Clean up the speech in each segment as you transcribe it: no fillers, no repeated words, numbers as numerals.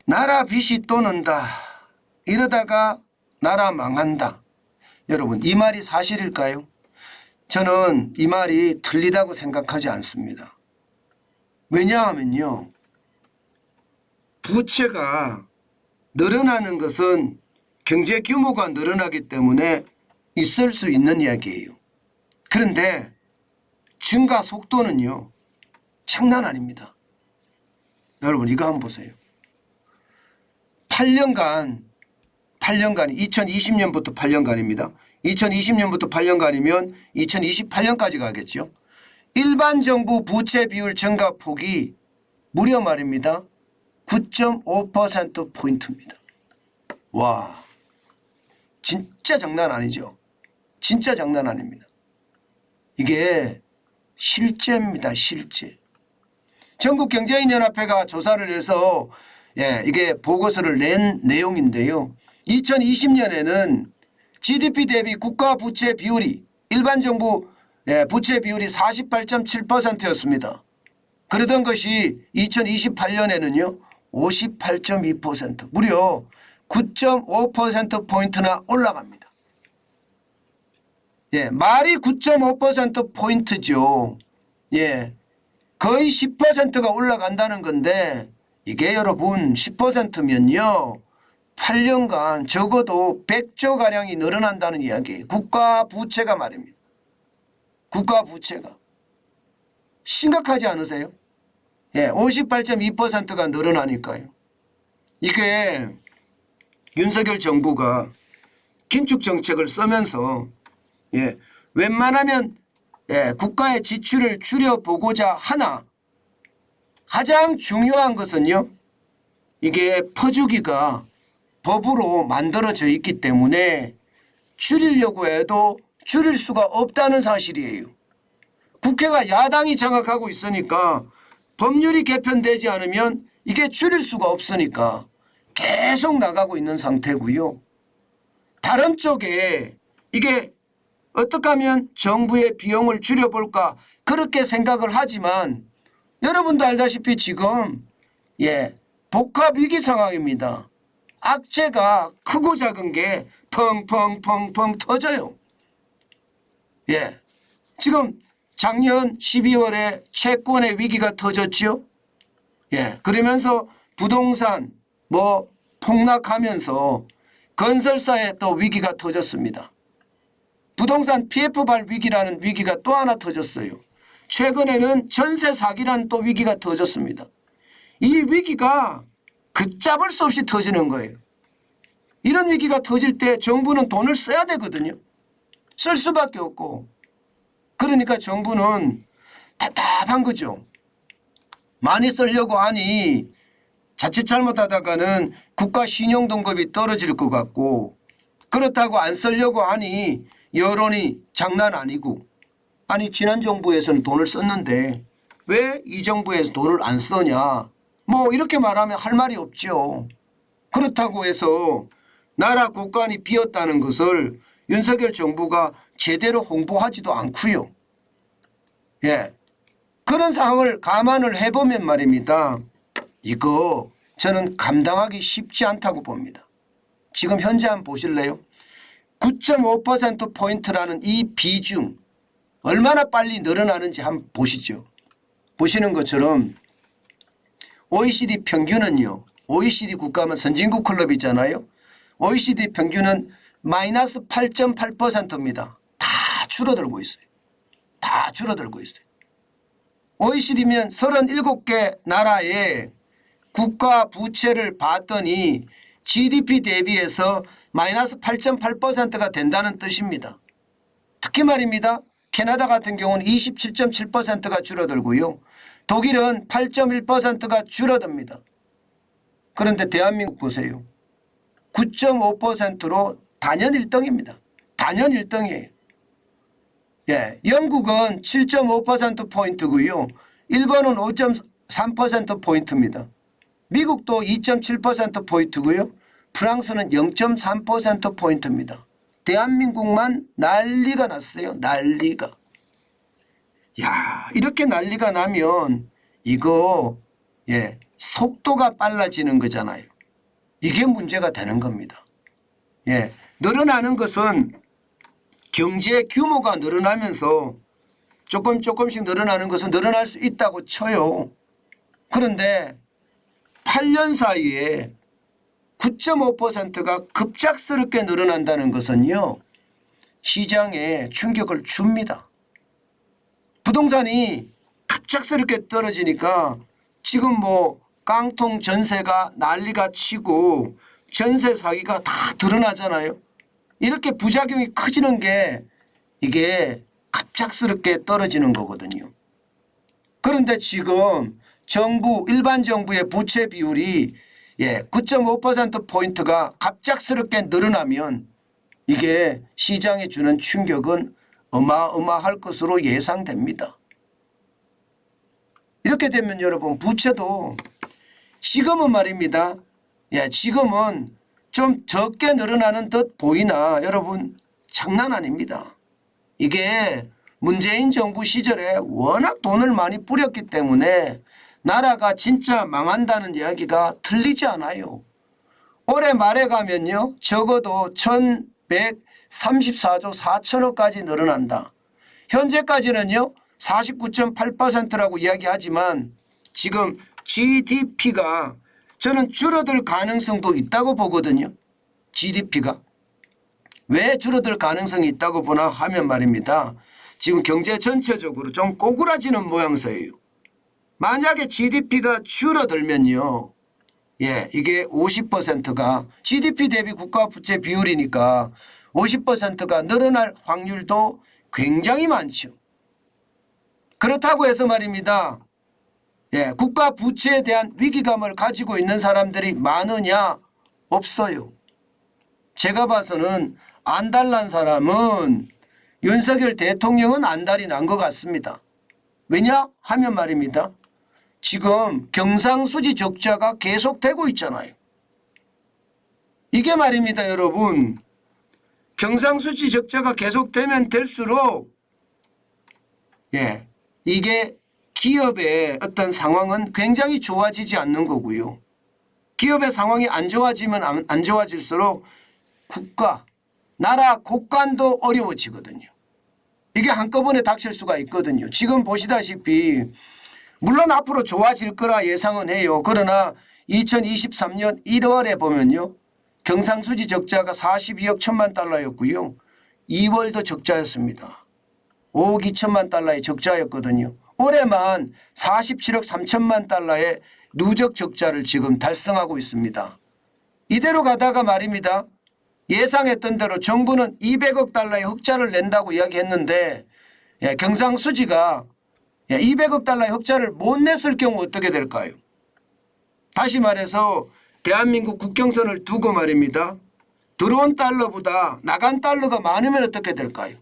나라 빚이 또 는다. 이러다가 나라 망한다. 여러분, 이 말이 사실일까요? 저는 이 말이 틀리다고 생각하지 않습니다. 왜냐하면요, 부채가 늘어나는 것은 경제 규모가 늘어나기 때문에 있을 수 있는 이야기예요. 그런데 증가 속도는요, 장난 아닙니다. 여러분, 이거 한번 보세요. 8년간 2020년부터 8년간입니다. 2020년부터 8년간이면 2028년까지 가겠죠. 일반 정부 부채 비율 증가 폭이 무려 말입니다. 9.5%포인트입니다. 와, 진짜 장난 아니죠. 진짜 장난 아닙니다. 이게 실제입니다. 실제. 전국경제인연합회가 조사를 해서 이게 보고서를 낸 내용인데요. 2020년에는 GDP 대비 국가 부채 비율이 일반 정부 부채 비율이 48.7%였습니다. 그러던 것이 2028년에는요 58.2% 무려 9.5%포인트나 올라갑니다. 말이 9.5%포인트죠. 거의 10%가 올라간다는 건데 이게 여러분 10%면요 8년간 적어도 100조가량이 늘어난다는 이야기예요. 국가 부채가 말입니다. 국가 부채가. 심각하지 않으세요? 58.2%가 늘어나니까요. 이게 윤석열 정부가 긴축 정책을 쓰면서 웬만하면 국가의 지출을 줄여보고자 하나 가장 중요한 것은요. 이게 퍼주기가 법으로 만들어져 있기 때문에 줄이려고 해도 줄일 수가 없다는 사실이에요. 국회가 야당이 장악하고 있으니까 법률이 개편되지 않으면 이게 줄일 수가 없으니까 계속 나가고 있는 상태고요. 다른 쪽에 이게 어떻게 하면 정부의 비용을 줄여볼까 그렇게 생각을 하지만 여러분도 알다시피 지금 복합 위기 상황입니다. 악재가 크고 작은 게 펑펑펑펑 터져요. 지금 작년 12월에 채권의 위기가 터졌죠. 그러면서 부동산 폭락하면서 건설사에 또 위기가 터졌습니다. 부동산 PF발 위기라는 위기가 또 하나 터졌어요. 최근에는 전세 사기라는 또 위기가 터졌습니다. 이 위기가 걷잡을 수 없이 터지는 거예요. 이런 위기가 터질 때 정부는 돈을 써야 되거든요. 쓸 수밖에 없고. 그러니까 정부는 답답한 거죠. 많이 쓰려고 하니 자칫 잘못하다가는 국가 신용 등급이 떨어질 것 같고 그렇다고 안 쓰려고 하니 여론이 장난 아니고 아니 지난 정부에서는 돈을 썼는데 왜 이 정부에서 돈을 안 쓰냐 이렇게 말하면 할 말이 없죠. 그렇다고 해서 나라 국간이 비었다는 것을 윤석열 정부가 제대로 홍보하지도 않고요. 그런 상황을 감안을 해보면 말입니다. 이거 저는 감당하기 쉽지 않다고 봅니다. 지금 현재 한번 보실래요? 9.5%포인트라는 이 비중 얼마나 빨리 늘어나는지 한번 보시죠. 보시는 것처럼 OECD 평균은요. OECD 국가면 선진국 클럽이잖아요. OECD 평균은 마이너스 8.8%입니다. 다 줄어들고 있어요. 다 줄어들고 있어요. OECD면 37개 나라의 국가 부채를 봤더니 GDP 대비해서 마이너스 8.8%가 된다는 뜻입니다. 특히 말입니다. 캐나다 같은 경우는 27.7%가 줄어들고요. 독일은 8.1%가 줄어듭니다. 그런데 대한민국 보세요. 9.5%로 단연 1등입니다. 단연 1등이에요. 영국은 7.5%포인트고요. 일본은 5.3%포인트입니다. 미국도 2.7%포인트고요. 프랑스는 0.3%포인트입니다. 대한민국만 난리가 났어요. 난리가. 이렇게 난리가 나면 이거 속도가 빨라지는 거잖아요. 이게 문제가 되는 겁니다. 예, 늘어나는 것은 경제 규모가 늘어나면서 조금씩 늘어나는 것은 늘어날 수 있다고 쳐요. 그런데 8년 사이에 9.5%가 급작스럽게 늘어난다는 것은요, 시장에 충격을 줍니다. 부동산이 갑작스럽게 떨어지니까 지금 뭐 깡통 전세가 난리가 치고 전세 사기가 다 드러나잖아요. 이렇게 부작용이 커지는 게 이게 갑작스럽게 떨어지는 거거든요. 그런데 지금 정부, 일반 정부의 부채 비율이 9.5%포인트가 갑작스럽게 늘어나면 이게 시장에 주는 충격은 어마어마할 것으로 예상됩니다. 이렇게 되면 여러분 부채도 지금은 말입니다. 지금은 좀 적게 늘어나는 듯 보이나 여러분 장난 아닙니다. 이게 문재인 정부 시절에 워낙 돈을 많이 뿌렸기 때문에 나라가 진짜 망한다는 이야기가 틀리지 않아요. 올해 말에 가면요 적어도 1134조 4천억까지 늘어난다. 현재까지는요 49.8%라고 이야기하지만 지금 GDP가 저는 줄어들 가능성도 있다고 보거든요. GDP가. 왜 줄어들 가능성이 있다고 보나 하면 말입니다. 지금 경제 전체적으로 좀 꼬꾸라지는 모양새예요. 만약에 GDP가 줄어들면요. 이게 50%가 GDP 대비 국가부채 비율이니까 50%가 늘어날 확률도 굉장히 많죠. 그렇다고 해서 말입니다. 국가 부채에 대한 위기감을 가지고 있는 사람들이 많으냐? 없어요. 제가 봐서는 안달난 사람은 윤석열 대통령은 안달이 난 것 같습니다. 왜냐 하면 말입니다. 지금 경상수지 적자가 계속되고 있잖아요. 이게 말입니다 여러분. 경상수지 적자가 계속되면 될수록 이게 기업의 어떤 상황은 굉장히 좋아지지 않는 거고요. 기업의 상황이 안 좋아지면 안 좋아질수록 국가, 나라 곳간도 어려워지거든요. 이게 한꺼번에 닥칠 수가 있거든요. 지금 보시다시피 물론 앞으로 좋아질 거라 예상은 해요. 그러나 2023년 1월에 보면요. 경상수지 적자가 42억 1천만 달러였고요. 2월도 적자였습니다. 5억 2천만 달러의 적자였거든요. 올해만 47억 3천만 달러의 누적 적자를 지금 달성하고 있습니다. 이대로 가다가 말입니다. 예상했던 대로 정부는 200억 달러의 흑자를 낸다고 이야기했는데 경상수지가 200억 달러의 흑자를 못 냈을 경우 어떻게 될까요? 다시 말해서 대한민국 국경선을 두고 말입니다. 들어온 달러보다 나간 달러가 많으면 어떻게 될까요?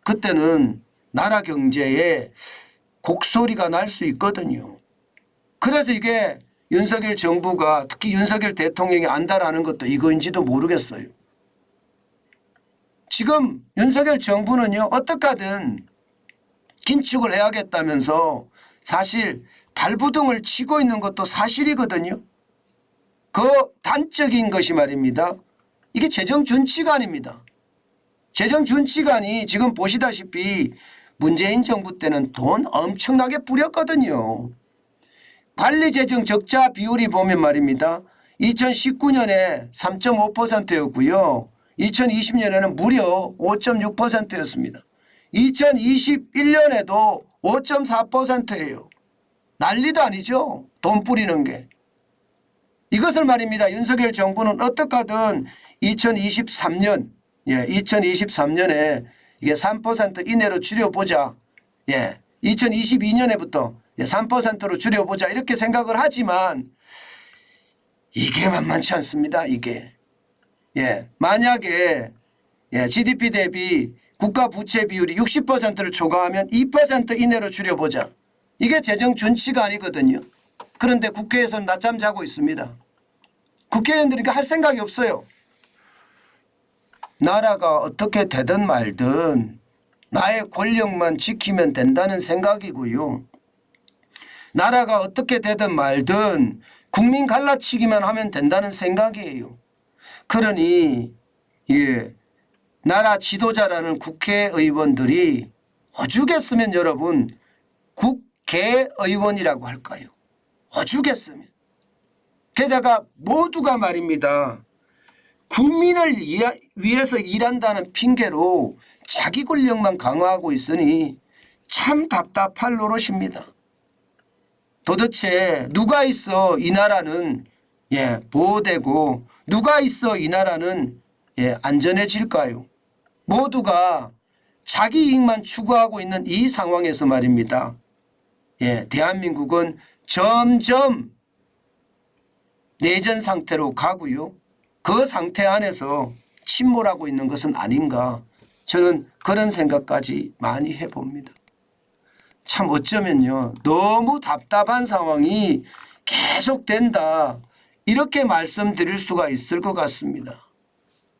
그때는 나라 경제에 곡소리가 날 수 있거든요. 그래서 이게 윤석열 정부가 특히 윤석열 대통령이 안달하는 것도 이거인지도 모르겠어요. 지금 윤석열 정부는요 어떻게 하든 긴축을 해야겠다면서 사실 발부둥을 치고 있는 것도 사실이거든요. 그 단적인 것이 말입니다. 이게 재정준치관입니다. 재정준치관이 지금 보시다시피 문재인 정부 때는 돈 엄청나게 뿌렸거든요. 관리재정 적자 비율이 보면 말입니다. 2019년에 3.5%였고요. 2020년에는 무려 5.6%였습니다. 2021년에도 5.4%예요. 난리도 아니죠. 돈 뿌리는 게. 이것을 말입니다. 윤석열 정부는 어떻게 하든 2023년에 이게 3% 이내로 줄여보자. 2022년에부터 3%로 줄여보자 이렇게 생각을 하지만 이게 만만치 않습니다. 이게. 만약에 GDP 대비 국가 부채 비율이 60%를 초과하면 2% 이내로 줄여보자. 이게 재정 준치가 아니거든요. 그런데 국회에서는 낮잠 자고 있습니다. 국회의원들이 할 생각이 없어요. 나라가 어떻게 되든 말든 나의 권력만 지키면 된다는 생각이고요. 나라가 어떻게 되든 말든 국민 갈라치기만 하면 된다는 생각이에요. 그러니 나라 지도자라는 국회의원들이 오죽했으면 여러분 국회의원이라고 할까요? 오죽했으면. 게다가 모두가 말입니다. 국민을 위해서 일한다는 핑계로 자기 권력만 강화하고 있으니 참 답답할 노릇입니다. 도대체 누가 있어 이 나라는 보호되고 누가 있어 이 나라는 안전해질까요? 모두가 자기 이익만 추구하고 있는 이 상황에서 말입니다. 대한민국은 점점 내전 상태로 가고요. 그 상태 안에서 침몰하고 있는 것은 아닌가, 저는 그런 생각까지 많이 해봅니다. 참 어쩌면요, 너무 답답한 상황이 계속된다, 이렇게 말씀드릴 수가 있을 것 같습니다.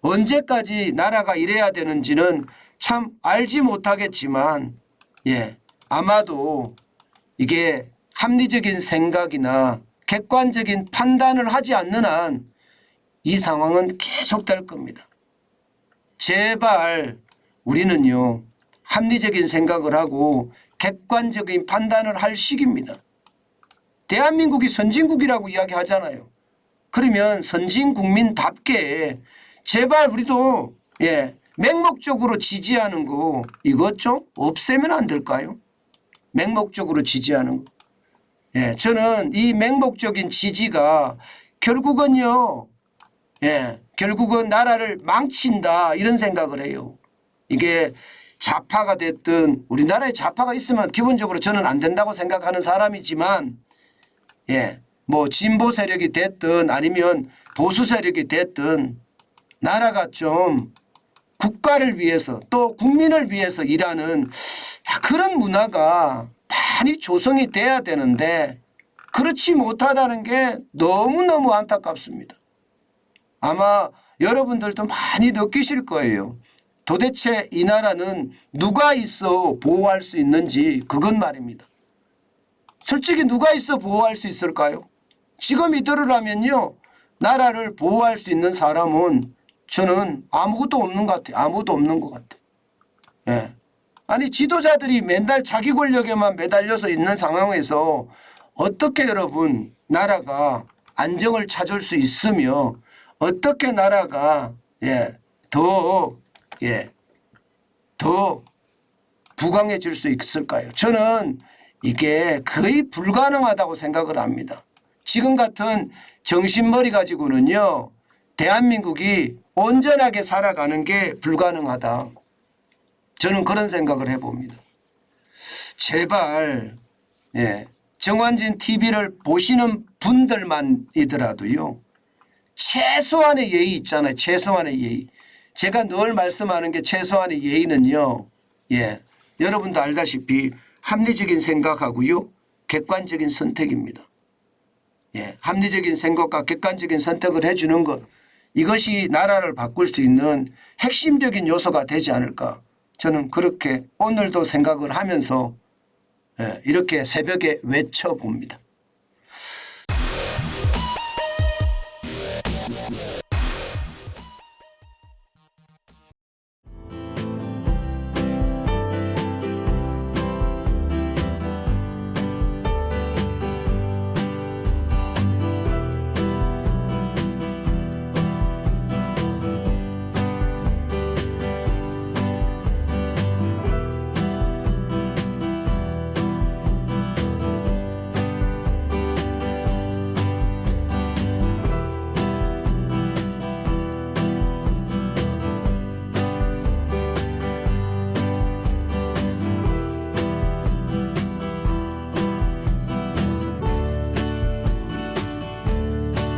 언제까지 나라가 이래야 되는지는 참 알지 못하겠지만 아마도 이게 합리적인 생각이나 객관적인 판단을 하지 않는 한 이 상황은 계속될 겁니다. 제발 우리는요, 합리적인 생각을 하고 객관적인 판단을 할 시기입니다. 대한민국이 선진국이라고 이야기하잖아요. 그러면 선진국민답게 제발 우리도 맹목적으로 지지하는 거 이것 좀 없애면 안 될까요? 맹목적으로 지지하는 거. 저는 이 맹목적인 지지가 결국은요, 결국은 나라를 망친다, 이런 생각을 해요. 이게 좌파가 됐든, 우리나라에 좌파가 있으면 기본적으로 저는 안 된다고 생각하는 사람이지만 뭐 진보 세력이 됐든 아니면 보수 세력이 됐든 나라가 좀 국가를 위해서 또 국민을 위해서 일하는 그런 문화가 많이 조성이 돼야 되는데 그렇지 못하다는 게 너무너무 안타깝습니다. 아마 여러분들도 많이 느끼실 거예요. 도대체 이 나라는 누가 있어 보호할 수 있는지, 그건 말입니다. 솔직히 누가 있어 보호할 수 있을까요? 지금 이대로라면요, 나라를 보호할 수 있는 사람은 저는 아무것도 없는 것 같아요. 아무도 없는 것 같아요. 아니 지도자들이 맨날 자기 권력에만 매달려서 있는 상황에서 어떻게 여러분 나라가 안정을 찾을 수 있으며 어떻게 나라가 더 부강해질 수 있을까요? 저는 이게 거의 불가능하다고 생각을 합니다. 지금 같은 정신머리 가지고는요, 대한민국이 온전하게 살아가는 게 불가능하다, 저는 그런 생각을 해봅니다. 제발 정환진 TV를 보시는 분들만이더라도요, 최소한의 예의 있잖아요. 최소한의 예의. 제가 늘 말씀하는 게 최소한의 예의는요, 여러분도 알다시피 합리적인 생각하고요, 객관적인 선택입니다. 합리적인 생각과 객관적인 선택을 해주는 것, 이것이 나라를 바꿀 수 있는 핵심적인 요소가 되지 않을까, 저는 그렇게 오늘도 생각을 하면서 이렇게 새벽에 외쳐봅니다.